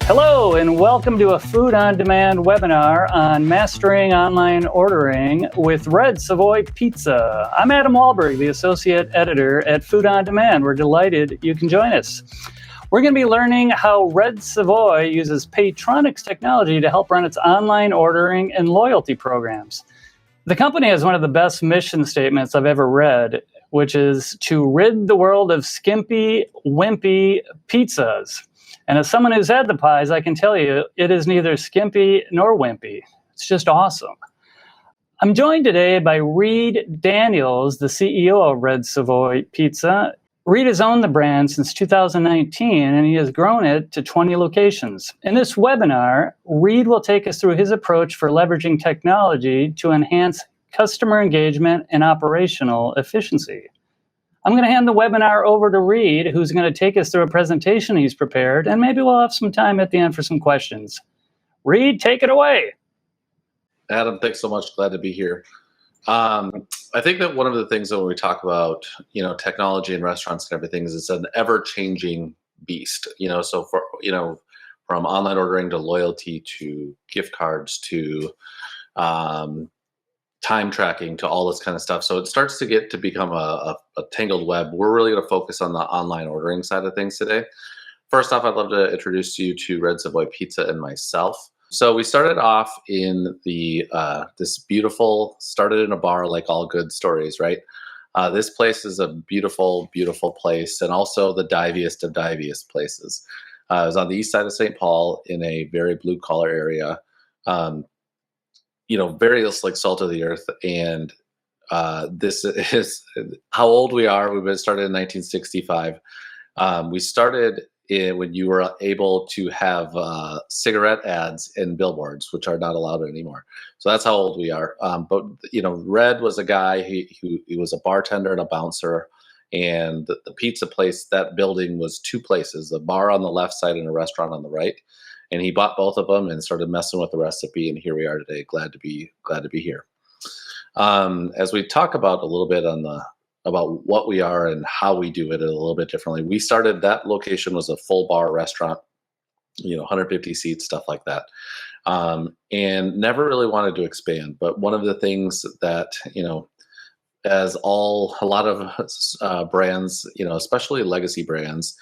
Hello, and welcome to a Food on Demand webinar on mastering online ordering with Red Savoy Pizza. I'm Adam Wahlberg, the Associate Editor at Food on Demand. We're delighted you can join us. We're going to be learning how Red Savoy uses Paytronics technology to help run its online ordering and loyalty programs. The company has one of the best mission statements I've ever read, which is to rid the world of skimpy, wimpy pizzas. And as someone who's had the pies, I can tell you it is neither skimpy nor wimpy. It's just awesome. I'm joined today by Reed Daniels, the CEO of Red Savoy Pizza. Reed has owned the brand since 2019, and he has grown it to 20 locations. In this webinar, Reed will take us through his approach for leveraging technology to enhance customer engagement and operational efficiency. I'm going to hand the webinar over to Reed, who's going to take us through a presentation he's prepared, and maybe we'll have some time at the end for some questions. Reed, take it away. Adam, thanks so much. Glad to be here. I think that one of the things that when we talk about, technology in restaurants and everything is it's an ever-changing beast, so for, from online ordering to loyalty to gift cards to time tracking to all this kind of stuff. So it starts to become a tangled web. We're really going to focus on the online ordering side of things today. First off, I'd love to introduce you to Red Savoy Pizza and myself. So we started off in started in a bar like all good stories, right? This place is a beautiful, beautiful place, and also the diviest of diviest places. It was on the east side of St. Paul in a very blue collar area. Very like salt of the earth. And this is how old we are. We've been started in 1965. We started when you were able to have cigarette ads in billboards, which are not allowed anymore. So that's how old we are. But Red was a guy who was a bartender and a bouncer. And the pizza place, that building was two places, a bar on the left side and a restaurant on the right. And he bought both of them and started messing with the recipe. And here we are today. Glad to be here. As we talk about a little bit about what we are and how we do it a little bit differently. We started, that location was a full bar restaurant, 150 seats, stuff like that. And never really wanted to expand. But one of the things that, as a lot of brands, especially legacy brands,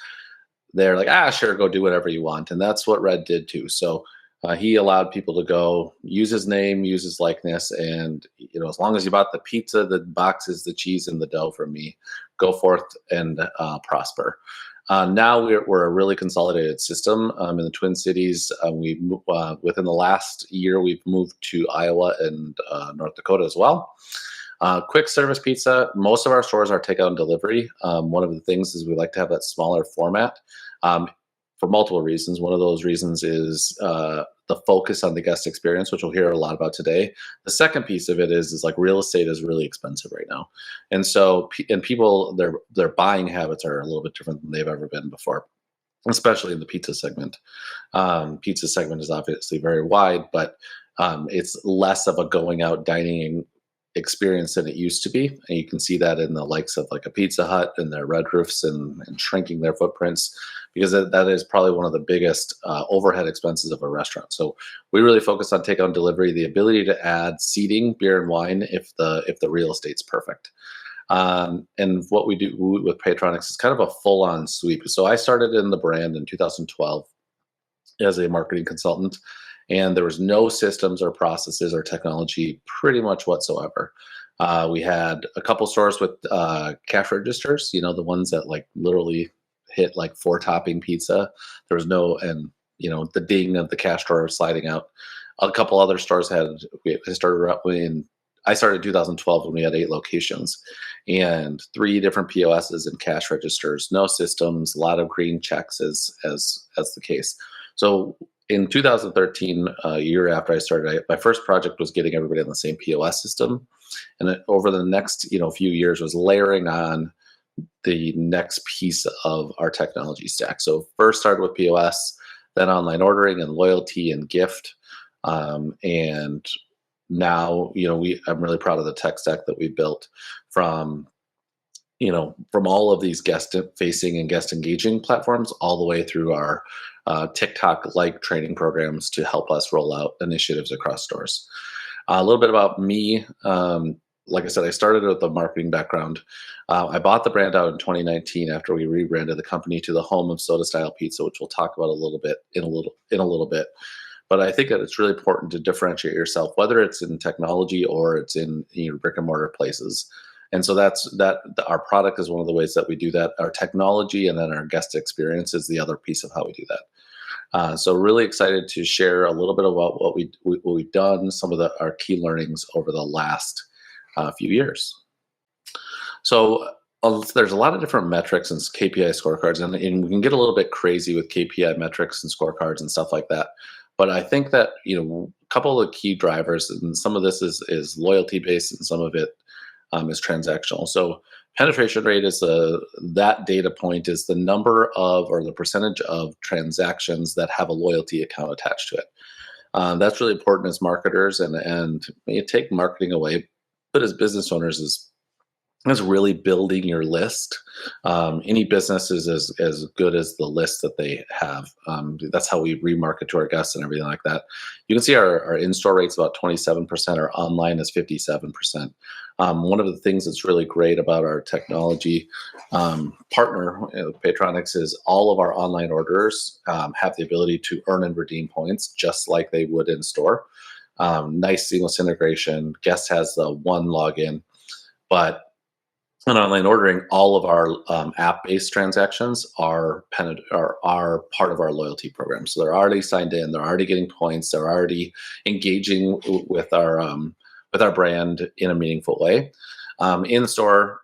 they're like, sure, go do whatever you want. And that's what Red did too. So he allowed people to go use his name, use his likeness. And, as long as you bought the pizza, the boxes, the cheese, and the dough from me, go forth and prosper. Now we're a really consolidated system in the Twin Cities. Within the last year, we've moved to Iowa and North Dakota as well. Quick service pizza. Most of our stores are takeout and delivery. One of the things is we like to have that smaller format for multiple reasons. One of those reasons is the focus on the guest experience, which we'll hear a lot about today. The second piece of it is like real estate is really expensive right now. And so, people, their buying habits are a little bit different than they've ever been before, especially in the pizza segment. Pizza segment is obviously very wide, but it's less of a going out dining experience than it used to be. And you can see that in the likes of like a Pizza Hut and their red roofs and shrinking their footprints, because that is probably one of the biggest overhead expenses of a restaurant. So we really focus on takeout and delivery, the ability to add seating, beer and wine if the real estate's perfect. And what we do with Paytronics is kind of a full-on sweep. So I started in the brand in 2012 as a marketing consultant. And there was no systems or processes or technology pretty much whatsoever. We had a couple stores with cash registers, the ones that like literally hit like 4-topping pizza. There was no, and the ding of the cash drawer sliding out. A couple other stores I started in 2012 when we had 8 locations and 3 different POSs and cash registers, no systems, a lot of green checks as the case. So in 2013, a year after I started, my first project was getting everybody on the same POS system. And then over the next, few years was layering on the next piece of our technology stack. So first started with POS, then online ordering and loyalty and gift. And now, I'm really proud of the tech stack that we built from from all of these guest facing and guest engaging platforms all the way through our TikTok like training programs to help us roll out initiatives across stores. A little bit about me. Like I said, I started with a marketing background. I bought the brand out in 2019 after we rebranded the company to the home of soda style pizza, which we'll talk about a little bit in a little bit. But I think that it's really important to differentiate yourself, whether it's in technology or it's in brick and mortar places. And so our product is one of the ways that we do that. Our technology and then our guest experience is the other piece of how we do that. So really excited to share a little bit about what we've done, some of our key learnings over the last few years. So there's a lot of different metrics and KPI scorecards, and we can get a little bit crazy with KPI metrics and scorecards and stuff like that. But I think that a couple of the key drivers, and some of this is loyalty based, and some of it is transactional. So penetration rate is that data point is the number of or the percentage of transactions that have a loyalty account attached to it. That's really important as marketers, and you take marketing away, but as business owners is really building your list. Any business is as good as the list that they have. That's how we remarket to our guests and everything like that. You can see our in-store rate's about 27%, our online is 57%. One of the things that's really great about our technology partner, Patronics, is all of our online orders have the ability to earn and redeem points just like they would in store. Nice seamless integration. Guest has the one login, but in online ordering, all of our app-based transactions are part of our loyalty program. So they're already signed in, they're already getting points, they're already engaging with our brand in a meaningful way. In store,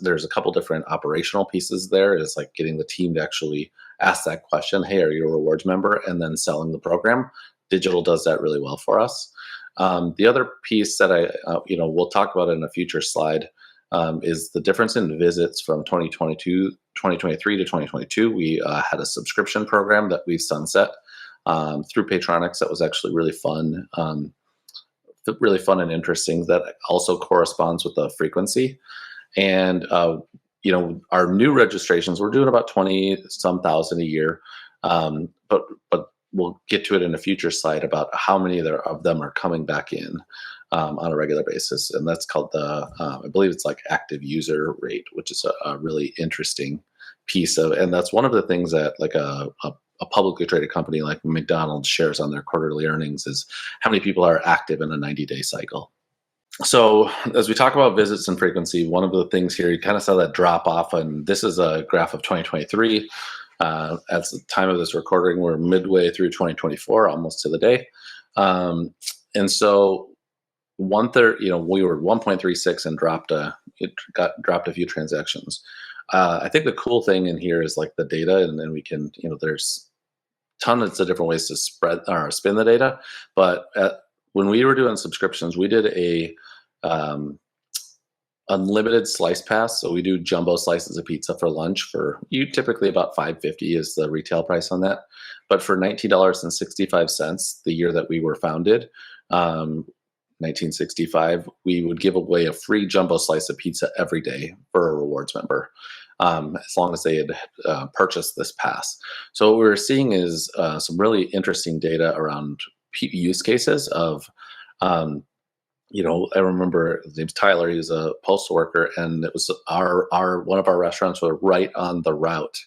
there's a couple different operational pieces there. It's like getting the team to actually ask that question, "Hey, are you a rewards member?" and then selling the program. Digital does that really well for us. The other piece that we'll talk about in a future slide is the difference in visits from 2023 to 2022. We had a subscription program that we sunset through Patronics that was actually really fun and interesting. That also corresponds with the frequency. And our new registrations, we're doing about 20-some thousand a year, but we'll get to it in a future slide about how many of them are coming back in on a regular basis, and that's called I believe it's like active user rate, which is a really interesting piece of, and that's one of the things that like a publicly traded company like McDonald's shares on their quarterly earnings is how many people are active in a 90-day cycle. So as we talk about visits and frequency, one of the things here, you kind of saw that drop off, and this is a graph of 2023. At the time of this recording, we're midway through 2024, almost to the day. And so we were 1.36 and dropped a few transactions. I think the cool thing in here is like the data, and then we can, there's tons of different ways to spin the data. But when we were doing subscriptions, we did a unlimited slice pass. So we do jumbo slices of pizza for lunch for typically about $5.50 is the retail price on that. But for $19.65, the year that we were founded, 1965, we would give away a free jumbo slice of pizza every day for a rewards member, as long as they had purchased this pass. So what we were seeing is some really interesting data around use cases of, I remember his name's Tyler. He was a postal worker, and it was one of our restaurants were right on the route,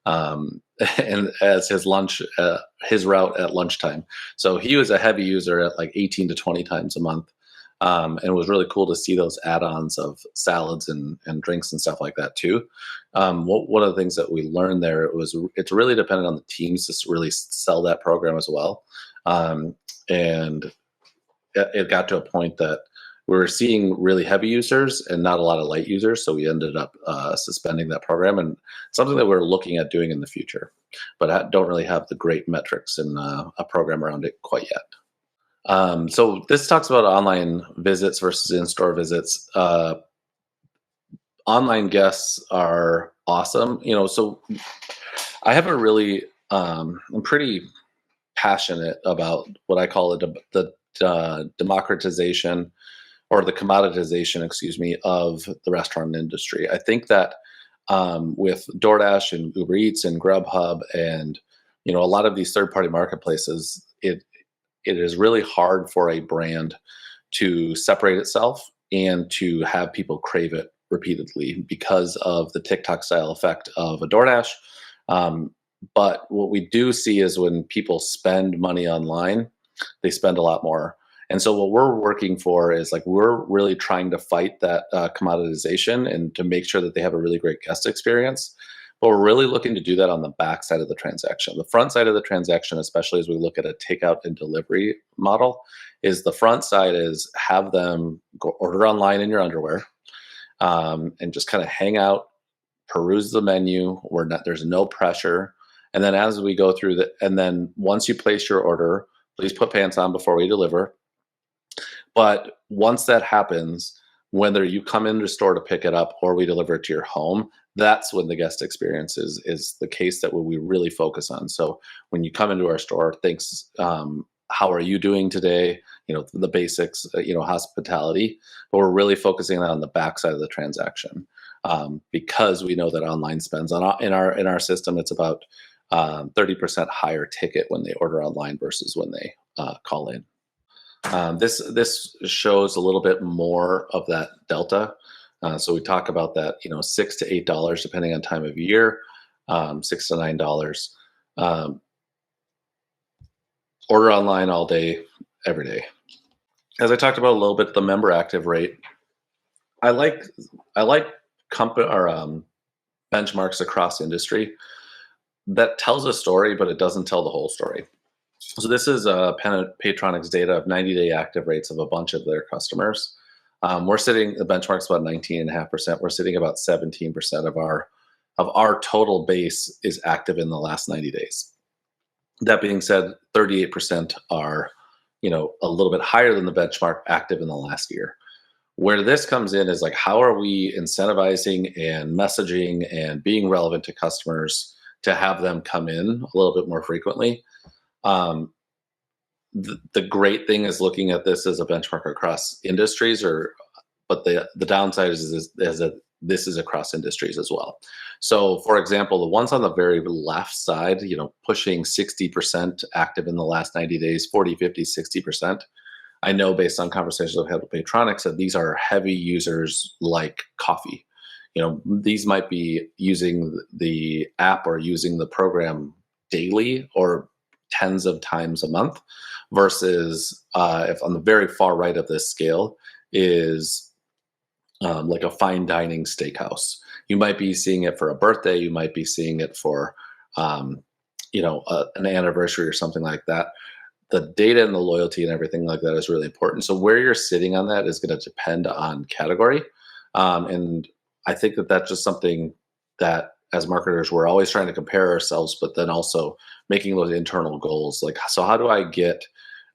and as his route at lunchtime. So he was a heavy user at like 18 to 20 times a month, and it was really cool to see those add-ons of salads and drinks and stuff like that too. One of the things that we learned there it's really dependent on the teams to really sell that program as well, and it got to a point that we were seeing really heavy users and not a lot of light users. So we ended up suspending that program, and something that we're looking at doing in the future, but I don't really have the great metrics and a program around it quite yet. So this talks about online visits versus in-store visits. Online guests are awesome. So I have I'm pretty passionate about what I call the democratization or the commoditization, excuse me, of the restaurant industry. I think that with DoorDash and Uber Eats and Grubhub and a lot of these third-party marketplaces, it is really hard for a brand to separate itself and to have people crave it repeatedly because of the TikTok style effect of a DoorDash. But what we do see is when people spend money online, they spend a lot more. And so what we're working for is like we're really trying to fight that commoditization and to make sure that they have a really great guest experience. But we're really looking to do that on the back side of the transaction. The front side of the transaction, especially as we look at a takeout and delivery model, is the front side is have them go order online in your underwear and just kind of hang out, peruse the menu. There's no pressure. And then as we go through and then once you place your order, please put pants on before we deliver. But once that happens, whether you come into the store to pick it up or we deliver it to your home, that's when the guest experience is the case that we really focus on. So when you come into our store, thanks, how are you doing today? The basics, hospitality, but we're really focusing on the backside of the transaction because we know that online spends in our system, it's about 30% higher ticket when they order online versus when they call in. This shows a little bit more of that delta. So we talk about that, $6 to $8 depending on time of year, $6 to $9. Order online all day, every day. As I talked about a little bit, the member active rate. I like benchmarks across industry that tells a story, but it doesn't tell the whole story. So this is Patronics data of 90-day active rates of a bunch of their customers. We're sitting, the benchmark's about 19.5%. We're sitting about 17% of our total base is active in the last 90 days. That being said, 38% are, a little bit higher than the benchmark active in the last year. Where this comes in is like, how are we incentivizing and messaging and being relevant to customers to have them come in a little bit more frequently? The great thing is looking at this as a benchmark across industries, but the downside is that this is across industries as well. So, for example, the ones on the very left side, pushing 60% active in the last 90 days, 40, 50, 60%. I know based on conversations I've had with Patronics that these are heavy users like coffee. These might be using the app or using the program daily or tens of times a month versus if on the very far right of this scale is like a fine dining steakhouse. You might be seeing it for a birthday. You might be seeing it for, an anniversary or something like that. The data and the loyalty and everything like that is really important. So where you're sitting on that is going to depend on category. And I think that that's just something that as marketers, we're always trying to compare ourselves, but then also making those internal goals. Like, so how do I get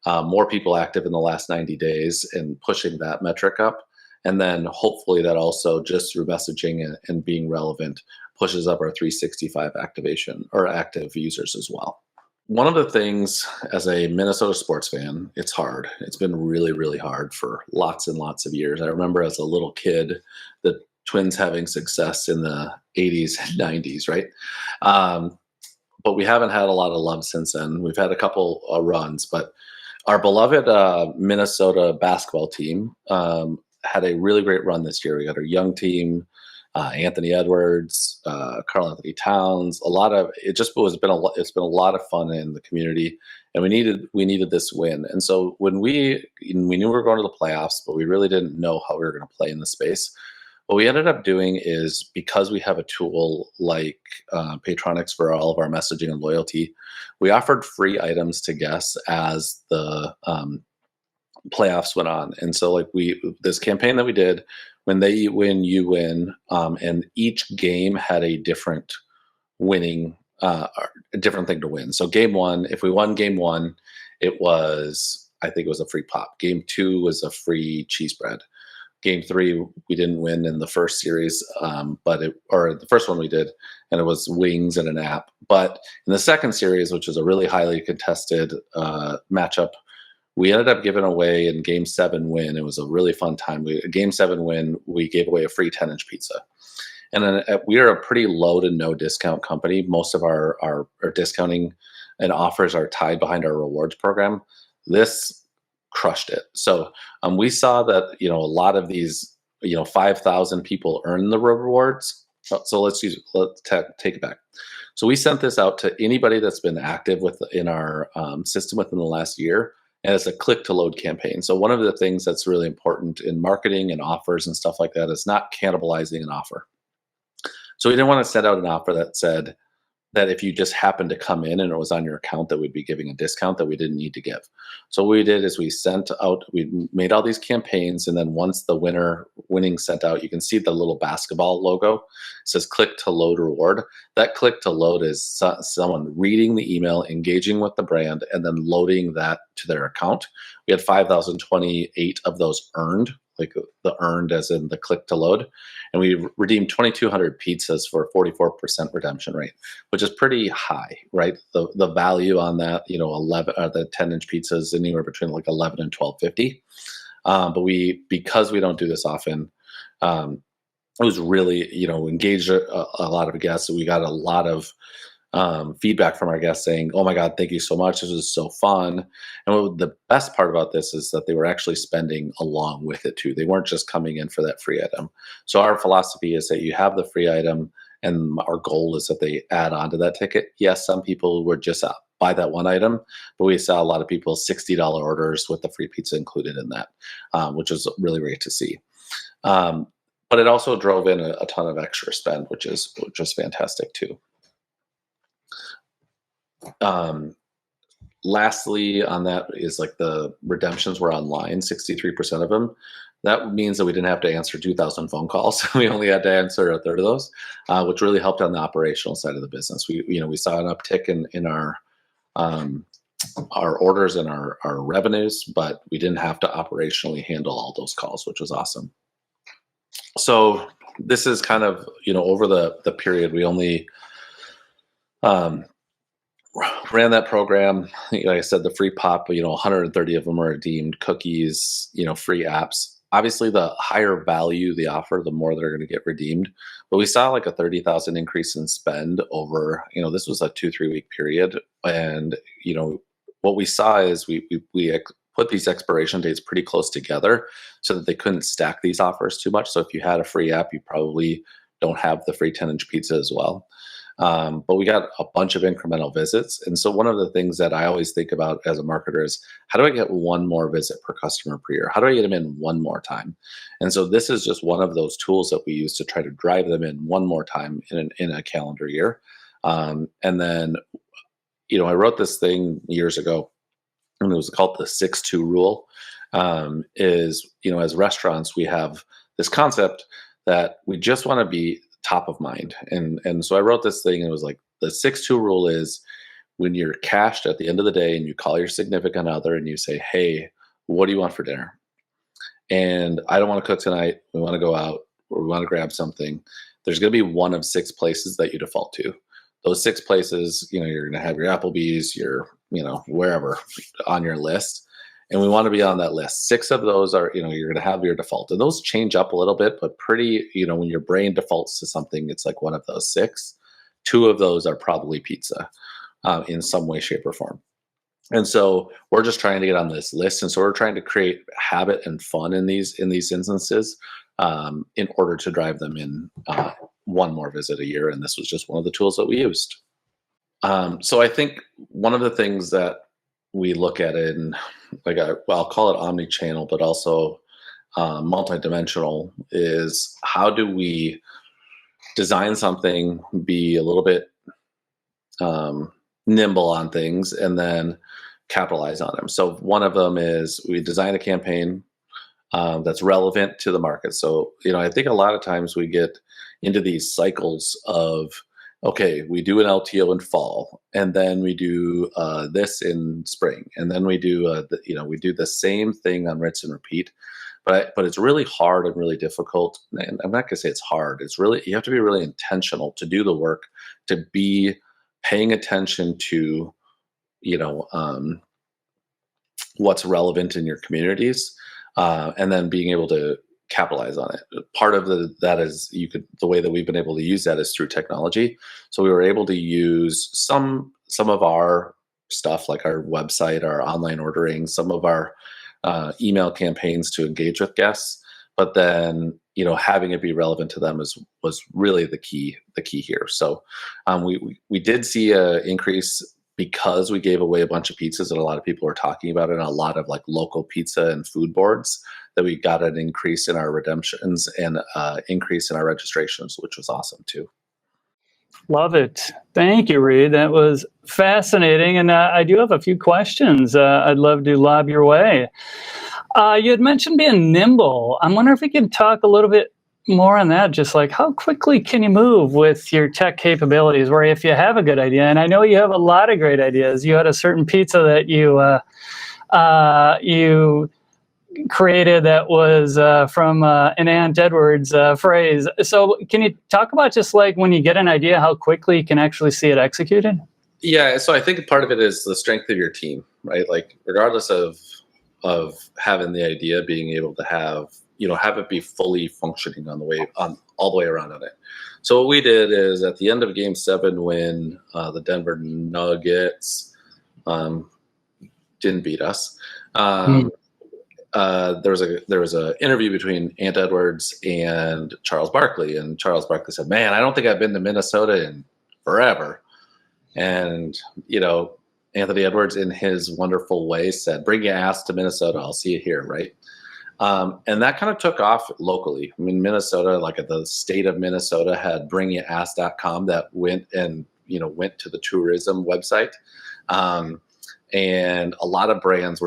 more people active in the last 90 days and pushing that metric up? And then hopefully that also just through messaging and being relevant pushes up our 365 activation or active users as well. One of the things as a Minnesota sports fan, it's hard. It's been really, really hard for lots and lots of years. I remember as a little kid, the Twins having success in the 80s and 90s, right? But we haven't had a lot of love since then. We've had a couple runs, but our beloved Minnesota basketball team had a really great run this year. We got our young team, Anthony Edwards, Karl Anthony Towns. It's been a lot of fun in the community, and we needed this win. And so when we knew we were going to the playoffs, but we really didn't know how we were going to play in the space. What we ended up doing is because we have a tool like Patronics for all of our messaging and loyalty, we offered free items to guests as the playoffs went on. And so like this campaign that we did, when they win, you win, and each game had a different winning, a different thing to win. So game one, if we won game one, I think it was a free pop. Game two was a free cheese bread. Game three, we didn't win in the first series, or the first one we did, and it was wings and an app. But in the second series, which is a really highly contested matchup, We ended up giving away in Game 7 win. It was a really fun time. Game 7 win, we gave away a free 10-inch pizza. And then we are a pretty low to no discount company. Most of our discounting and offers are tied behind our rewards program. This crushed it. So we saw that, a lot of these, 5,000 people earn the rewards. So let's take it back. So we sent this out to anybody that's been active in our system within the last year, and it's a click to load campaign. So one of the things that's really important in marketing and offers and stuff like that is not cannibalizing an offer. So we didn't want to send out an offer that said that if you just happened to come in and it was on your account that we'd be giving a discount that we didn't need to give. So what we did is we made all these campaigns, and then once the winning sent out, you can see the little basketball logo. It says click to load reward. That click to load is someone reading the email, engaging with the brand, and then loading that to their account. We had 5,028 of those earned, like the earned as in the click to load. And we redeemed 2,200 pizzas for a 44% redemption rate, which is pretty high, right? The value on that, 11 the 10-inch pizzas anywhere between like 11 and 12.50. But because we don't do this often, it was really, engaged a lot of guests. We got a lot of feedback from our guests saying, "Oh my God, thank you so much. This was so fun." And the best part about this is that they were actually spending along with it too. They weren't just coming in for that free item. So our philosophy is that you have the free item, and our goal is that they add on to that ticket. Yes, some people would just buy that one item, but we saw a lot of people $60 orders with the free pizza included in that, which was really great to see. But it also drove in a ton of extra spend, which is fantastic too. Lastly on that is like the redemptions were online, 63% of them. That means that we didn't have to answer 2,000 phone calls. We only had to answer a third of those, which really helped on the operational side of the business. We saw an uptick in our orders and our revenues, but we didn't have to operationally handle all those calls, which was awesome. So this is kind of, over the period, we only ran that program. Like I said, the free pop, 130 of them are redeemed, cookies, free apps. Obviously, the higher value the offer, the more they're going to get redeemed. But we saw like a 30,000 increase in spend over, this was a 2-3 week period. And, what we saw is we put these expiration dates pretty close together so that they couldn't stack these offers too much. So if you had a free app, you probably don't have the free 10-inch pizza as well. But we got a bunch of incremental visits. And so one of the things that I always think about as a marketer is, how do I get one more visit per customer per year? How do I get them in one more time? And so this is just one of those tools that we use to try to drive them in one more time in a calendar year. And then, I wrote this thing years ago, and it was called the 6-2 rule. As restaurants, we have this concept that we just want to be top of mind. And so I wrote this thing, and it was like, the 6-2 rule is when you're cashed at the end of the day and you call your significant other and you say, "Hey, what do you want for dinner?" And I don't want to cook tonight. We want to go out, or we want to grab something. There's going to be one of 6 places that you default to. Those 6 places, you're going to have your Applebee's, your, wherever on your list. And we want to be on that list. 6 of those are, you're going to have your default. And those change up a little bit, but pretty, when your brain defaults to something, it's like one of those 6. 2 of those are probably pizza in some way, shape, or form. And so we're just trying to get on this list. And so we're trying to create habit and fun in these instances in order to drive them in one more visit a year. And this was just one of the tools that we used. So I think one of the things that we look at it, and I'll call it omni-channel, but also multi-dimensional, is how do we design something, be a little bit nimble on things, and then capitalize on them. So one of them is we design a campaign that's relevant to the market. So, I think a lot of times we get into these cycles of, okay, we do an LTO in fall, and then we do this in spring, and then we do we do the same thing on rinse and repeat. But it's really hard and really difficult. And I'm not going to say it's hard. It's really, you have to be really intentional to do the work, to be paying attention to what's relevant in your communities, and then being able to capitalize on it. Part of that is the way that we've been able to use that is through technology. So we were able to use some of our stuff, like our website, our online ordering, some of our email campaigns to engage with guests, but then having it be relevant to them was really the key here. So we did see an increase because we gave away a bunch of pizzas that a lot of people were talking about, and a lot of like local pizza and food boards, that we got an increase in our redemptions and increase in our registrations, which was awesome too. Love it. Thank you, Reed. That was fascinating. And I do have a few questions I'd love to lob your way. You had mentioned being nimble. I'm wondering if we could talk a little bit more on that, just like how quickly can you move with your tech capabilities, where if you have a good idea, and I know you have a lot of great ideas. You had a certain pizza that you created that was from an Aunt Edwards phrase. So can you talk about just like when you get an idea, how quickly you can actually see it executed? Yeah, so I think part of it is the strength of your team, right? Like regardless of having the idea, being able to have it be fully functioning on all the way around on it. So what we did is at the end of Game 7, when the Denver Nuggets didn't beat us, there was a interview between Aunt Edwards and Charles Barkley, and Charles Barkley said, "Man, I don't think I've been to Minnesota in forever." And Anthony Edwards, in his wonderful way, said, "Bring your ass to Minnesota. I'll see you here." Right. And that kind of took off locally. I mean, Minnesota, like at the state of Minnesota, had bringyourass.com that went to the tourism website. And a lot of brands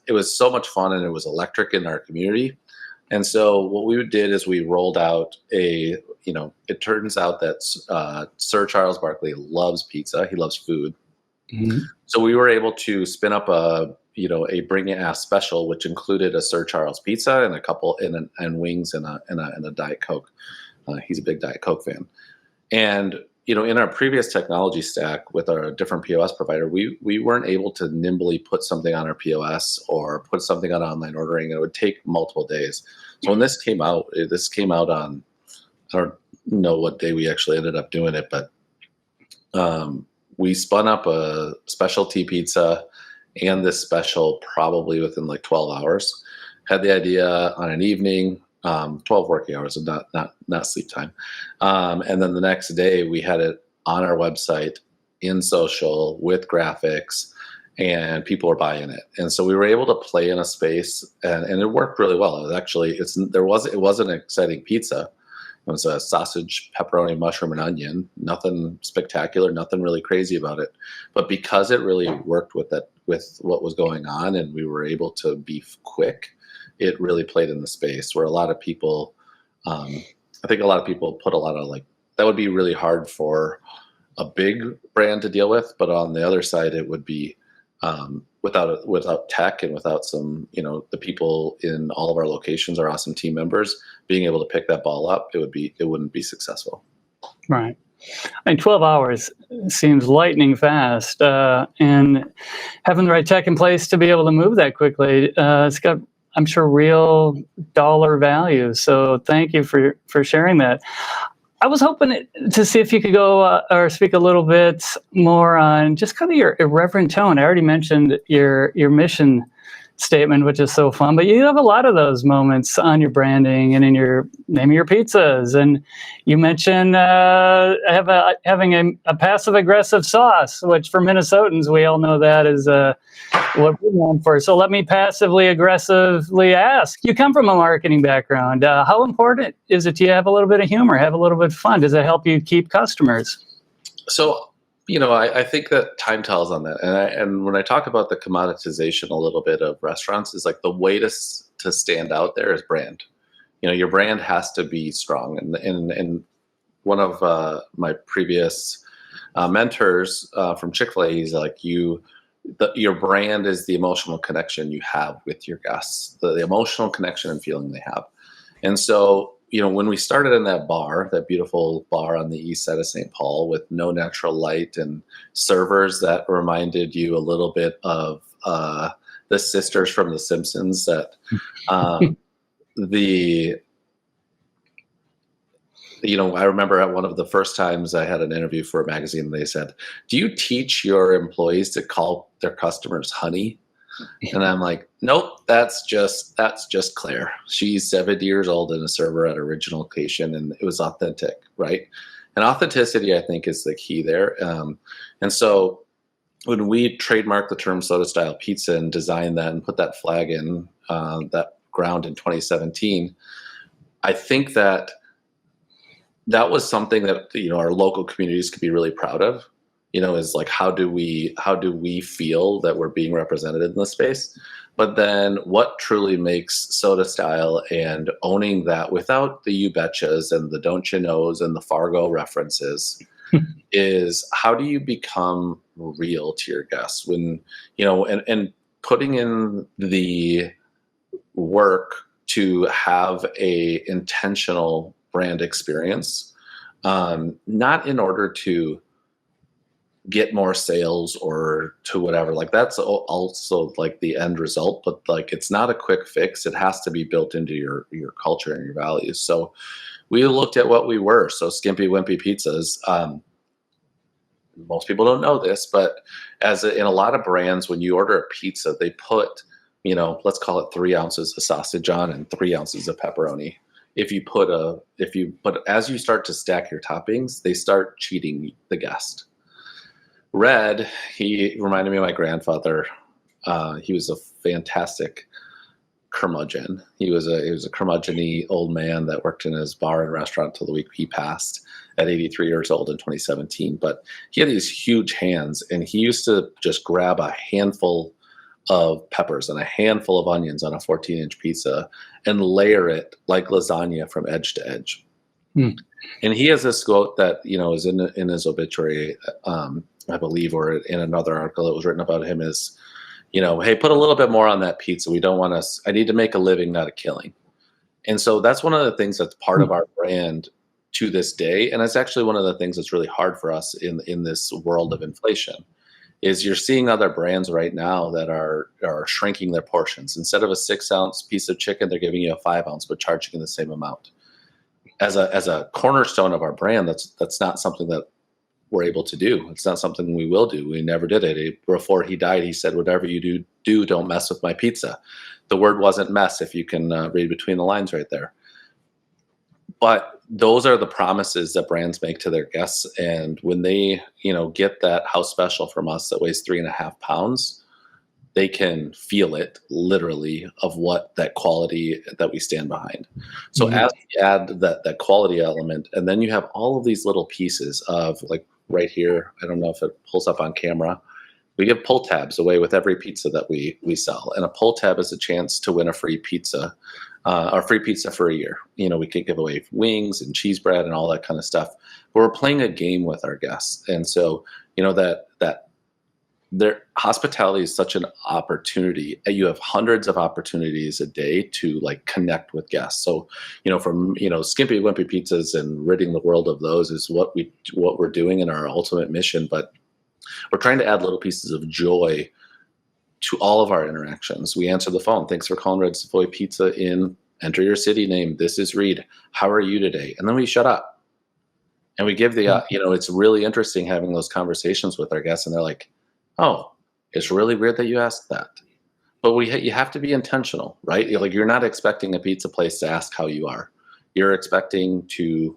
it was so much fun, and it was electric in our community. And so what we did is we rolled out it turns out that Sir Charles Barkley loves pizza. He loves food. Mm-hmm. So we were able to spin up a Bring Your Ass special, which included a Sir Charles pizza and a couple and wings and a Diet Coke. He's a big Diet Coke fan. And in our previous technology stack with our different POS provider, we weren't able to nimbly put something on our POS or put something on online ordering. It would take multiple days. So when this came out on, I don't know what day we actually ended up doing it, but we spun up a specialty pizza and this special probably within like 12 hours. Had the idea on an evening, 12 working hours, and not sleep time. And then the next day we had it on our website, in social, with graphics, and people were buying it. And so we were able to play in a space, and it worked really well. It was actually, it was an exciting pizza. It was a sausage, pepperoni, mushroom, and onion. Nothing spectacular, nothing really crazy about it. But because it really worked with what was going on, and we were able to be quick, it really played in the space where a lot of people, I think a lot of people put a lot of that would be really hard for a big brand to deal with. But on the other side, it would be without tech and without some, the people in all of our locations are awesome team members, being able to pick that ball up, it wouldn't be successful. Right. I mean, 12 hours seems lightning fast, and having the right tech in place to be able to move that quickly, it's got, I'm sure, real dollar value. So thank you for sharing that. I was hoping to see if you could go or speak a little bit more on just kind of your irreverent tone. I already mentioned your mission statement, which is so fun, but you have a lot of those moments on your branding and in your name of your pizzas. And you mentioned having a passive aggressive sauce, which for Minnesotans, we all know that is what we're known for. So let me passively aggressively ask, you come from a marketing background. How important is it to have a little bit of humor, have a little bit of fun? Does it help you keep customers? So, I think that time tells on that. And when I talk about the commoditization a little bit of restaurants, is like the way to stand out there is brand. Your brand has to be strong. And one of my previous mentors from Chick-fil-A, he's like, your brand is the emotional connection you have with your guests, the emotional connection and feeling they have. And so, when we started in that beautiful bar on the east side of St. Paul with no natural light and servers that reminded you a little bit of the sisters from The Simpsons that the I remember at one of the first times I had an interview for a magazine, they said, "Do you teach your employees to call their customers honey?" And I'm like, "Nope, that's just Claire. She's 70 years old and a server at original location, and it was authentic, right?" And authenticity, I think, is the key there. And so when we trademarked the term soda style pizza and designed that and put that flag in that ground in 2017, I think that was something that our local communities could be really proud of. Is like, how do we feel that we're being represented in this space? But then what truly makes soda style and owning that without the you betchas and the don't you knows and the Fargo references is how do you become real to your guests when and putting in the work to have a intentional brand experience, not in order to get more sales or to whatever, like that's also like the end result, but like it's not a quick fix. It has to be built into your culture and your values. So we looked at what we were. So Skimpy Wimpy Pizzas, most people don't know this, but in a lot of brands, when you order a pizza, they put, let's call it 3 ounces of sausage on and 3 ounces of pepperoni. As you start to stack your toppings, they start cheating the guest. Red, he reminded me of my grandfather. He was a fantastic curmudgeon. He was a curmudgeon-y old man that worked in his bar and restaurant till the week he passed at 83 years old in 2017. But he had these huge hands, and he used to just grab a handful of peppers and a handful of onions on a 14-inch pizza and layer it like lasagna from edge to edge. And he has this quote that is in his obituary, I believe, or in another article that was written about him is, hey, put a little bit more on that pizza. We don't want us. I need to make a living, not a killing. And so that's one of the things that's part of our brand to this day. And it's actually one of the things that's really hard for us in this world of inflation is you're seeing other brands right now that are shrinking their portions. Instead of a 6-ounce piece of chicken, they're giving you a 5-ounce, but charging you the same amount. As a cornerstone of our brand, that's not something that we're able to do. It's not something we will do. We never did it. Before he died, he said, "Whatever you do, don't mess with my pizza." The word wasn't mess, if you can read between the lines right there. But those are the promises that brands make to their guests. And when they, get that house special from us that weighs 3.5 pounds, they can feel it literally of what that quality that we stand behind. So as we add that quality element, and then you have all of these little pieces of, like right here, I don't know if it pulls up on camera, we give pull tabs away with every pizza that we sell. And a pull tab is a chance to win a free pizza, or free pizza for a year. We could give away wings and cheese bread and all that kind of stuff. But we're playing a game with our guests. And so, that their hospitality is such an opportunity. You have hundreds of opportunities a day to connect with guests. So, from Skimpy Wimpy Pizzas and ridding the world of those is what we're doing in our ultimate mission. But we're trying to add little pieces of joy to all of our interactions. We answer the phone. "Thanks for calling Red Savoy Pizza in. Enter your city name. This is Reed. How are you today?" And then we shut up. And we give the, it's really interesting having those conversations with our guests. And they're like, "Oh, it's really weird that you asked that." But you have to be intentional, right? You're not expecting a pizza place to ask how you are. You're expecting to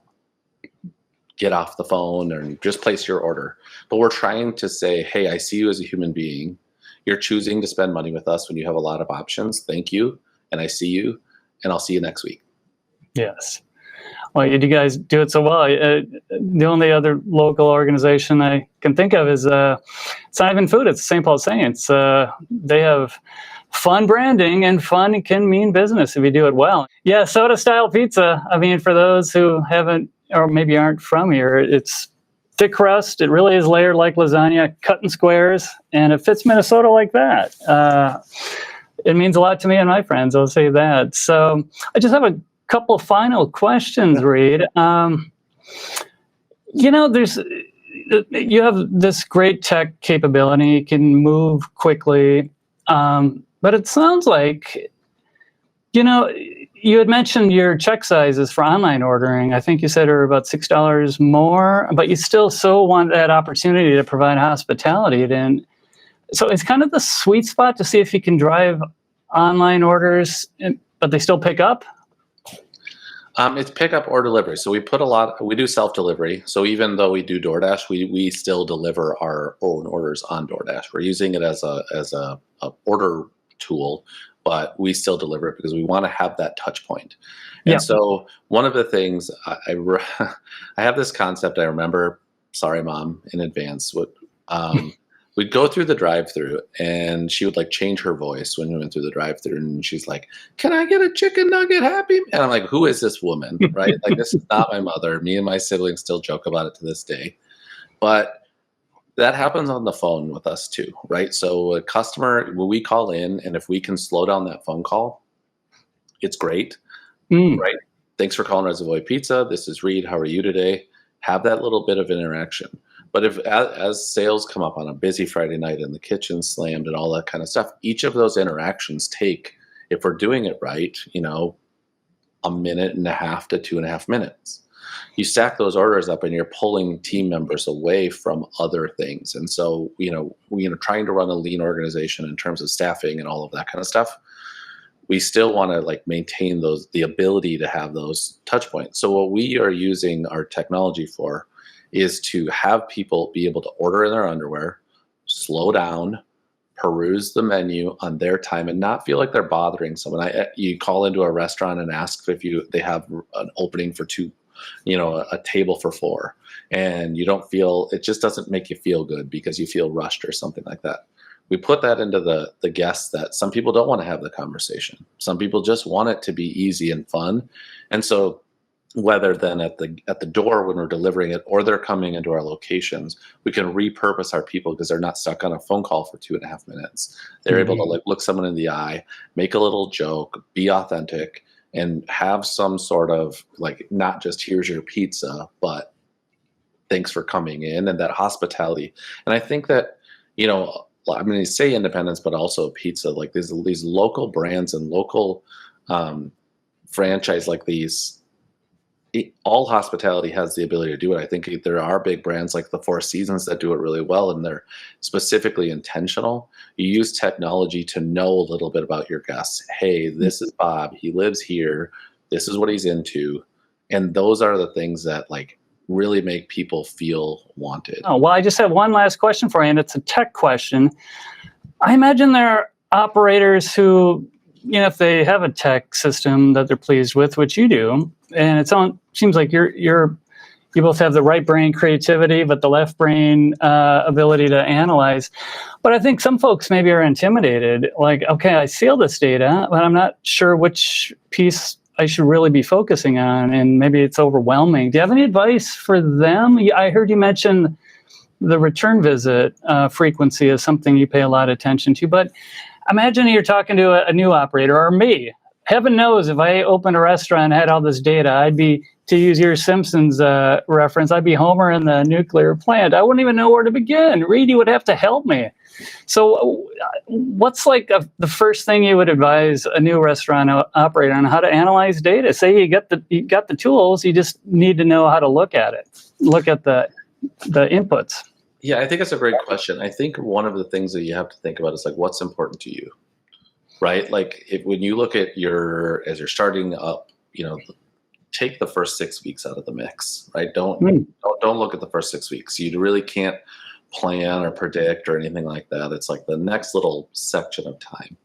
get off the phone and just place your order. But we're trying to say, "Hey, I see you as a human being. You're choosing to spend money with us when you have a lot of options. Thank you. And I see you, and I'll see you next week." Yes. Well, you guys do it so well. The only other local organization I can think of is it's not even food. It's St. Paul Saints. They have fun branding, and fun can mean business if you do it well. Yeah, soda style pizza. I mean, for those who haven't or maybe aren't from here, it's thick crust. It really is layered like lasagna, cut in squares, and it fits Minnesota like that. It means a lot to me and my friends, I'll say that. So I just have a couple of final questions, Reed. You have this great tech capability, you can move quickly. But it sounds like, you know, you had mentioned your check sizes for online ordering. I think you said are about $6 more, but you still so want that opportunity to provide hospitality. Then, so it's kind of the sweet spot to see if you can drive online orders, but they still pick up. It's pickup or delivery. So we do self-delivery. So even though we do DoorDash, we still deliver our own orders on DoorDash. We're using it as a order tool, but we still deliver it because we want to have that touch point. And Yeah. so one of the things I have this concept I remember, sorry mom in advance, we'd go through the drive-through and she would like change her voice when we went through the drive-through, and she's like, "Can I get a chicken nugget, happy?" And I'm like, "Who is this woman?" Right? Like, this is not my mother. Me and my siblings still joke about it to this day. But that happens on the phone with us too, right? So a customer, when we call in, and if we can slow down that phone call, it's great, Mm. right? "Thanks for calling Savoy Pizza. This is Reed. How are you today?" Have that little bit of interaction. But if as sales come up on a busy Friday night and the kitchen's slammed and all that kind of stuff, each of those interactions take, if we're doing it right, a minute and a half to 2.5 minutes. You stack those orders up and you're pulling team members away from other things. And so, trying to run a lean organization in terms of staffing and all of that kind of stuff, we still want to like maintain the ability to have those touch points. So what we are using our technology for is to have people be able to order in their underwear, slow down, peruse the menu on their time, and not feel like they're bothering someone. You call into a restaurant and ask if they have an opening for two, a table for four, and you don't feel, it just doesn't make you feel good because you feel rushed or something like that. We put that into the guests, that some people don't want to have the conversation. Some people just want it to be easy and fun. And so whether then at the door when we're delivering it or they're coming into our locations, we can repurpose our people because they're not stuck on a phone call for 2.5 minutes. They're able to like look someone in the eye, make a little joke, be authentic, and have some sort of like, not just here's your pizza, but thanks for coming in, and that hospitality. And I think that, I mean, they say independence, but also pizza, like these local brands and local franchise like these, all hospitality has the ability to do it. I think there are big brands like the Four Seasons that do it really well, and they're specifically intentional. You use technology to know a little bit about your guests. Hey, this is Bob. He lives here. This is what he's into. And those are the things that like really make people feel wanted. Oh, well, I just have one last question for you, and it's a tech question. I imagine there are operators who, if they have a tech system that they're pleased with, which you do, and seems like you both have the right brain creativity, but the left brain ability to analyze. But I think some folks maybe are intimidated. Like, okay, I see all this data, but I'm not sure which piece I should really be focusing on, and maybe it's overwhelming. Do you have any advice for them? I heard you mention the return visit frequency is something you pay a lot of attention to, but imagine you're talking to a new operator, or me. Heaven knows if I opened a restaurant and had all this data, I'd be, to use your Simpsons reference, I'd be Homer in the nuclear plant. I wouldn't even know where to begin. Reedy would have to help me. So what's like the first thing you would advise a new restaurant operator on how to analyze data? Say you got the tools, you just need to know how to look at it, look at the inputs. Yeah, I think it's a great question. I think one of the things that you have to think about is like, what's important to you, right? Like when you look at as you're starting up, take the first 6 weeks out of the mix, right? Don't look at the first 6 weeks. You really can't plan or predict or anything like that. It's like the next little section of time.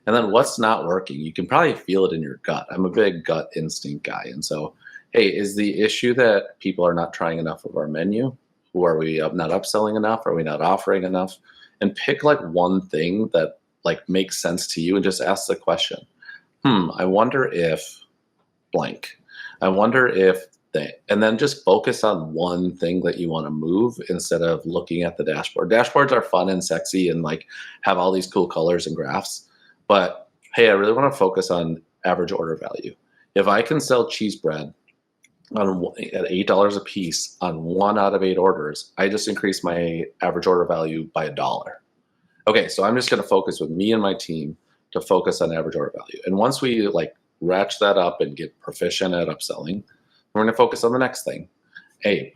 And then what's not working, you can probably feel it in your gut. I'm a big gut instinct guy. And so, hey, is the issue that people are not trying enough of our menu? Are we not upselling enough? Are we not offering enough? And pick like one thing that like makes sense to you and just ask the question. I wonder if blank. I wonder if and then just focus on one thing that you want to move instead of looking at the dashboard. Dashboards are fun and sexy and like have all these cool colors and graphs. But hey, I really want to focus on average order value. If I can sell cheese bread at $8 a piece on 1 out of 8 orders, I just increased my average order value by $1. Okay, so I'm just going to focus with me and my team. to focus on average order value. And once we like ratchet that up and get proficient at upselling, we're going to focus on the next thing.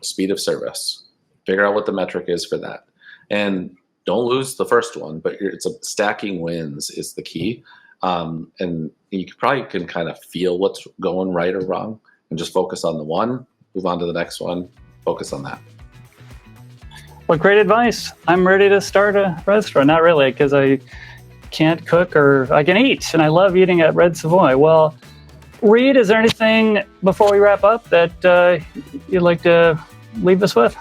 Speed of service. Figure out what the metric is for that. And don't lose the first one, but stacking wins is the key. And you probably can kind of feel what's going right or wrong and just focus on the one, move on to the next one, focus on that. Well, great advice. I'm ready to start a restaurant. Not really, because I can't cook, or I can eat, and I love eating at Red Savoy. Well, Reed, is there anything before we wrap up that you'd like to leave us with?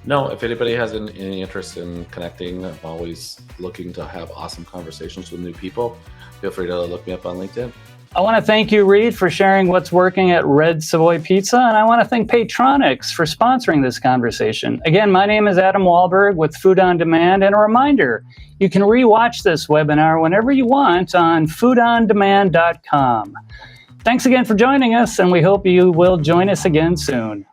No, if anybody has any interest in connecting, I'm always looking to have awesome conversations with new people. Feel free to look me up on LinkedIn. I want to thank you, Reed, for sharing what's working at Red Savoy Pizza, and I want to thank Paytronics for sponsoring this conversation. Again, my name is Adam Wahlberg with Food on Demand, and a reminder, you can rewatch this webinar whenever you want on foodondemand.com. Thanks again for joining us, and we hope you will join us again soon.